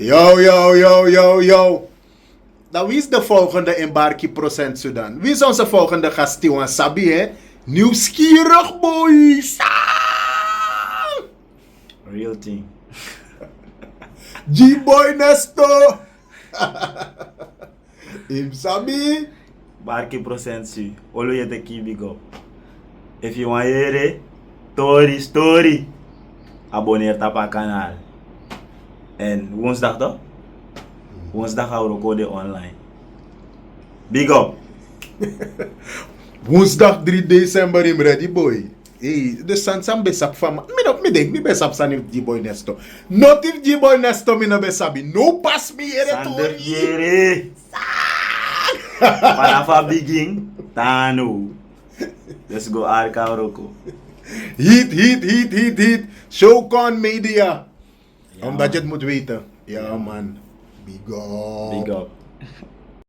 Yo. Nou, wie is de volgende in Barki Procent Sudan? Wie is onze volgende gast? Tiwan Sabi, hè? Nieuwsgierig, boys! Real thing. Gboy Nesto! Im Sabi? Barki Procent su. OLU je te keep big up. If you want hear it, story. Abonneer op het kanaal. En woensdag toch? Woensdag gaan we recorden online. Big up. Woensdag 3 december im ready, boy. Hey, de Sansam besap fama. Mi denk, mi besap san if Gboy Nesto. Not if Gboy Nesto mi no besabi. No pass me here Sander to Jere. Panafa begin. Tano. Let's go Arka Roko. Heat. Showcon Media. Ja, Omdat je het moet weten. Ja, man. Big up. Big up.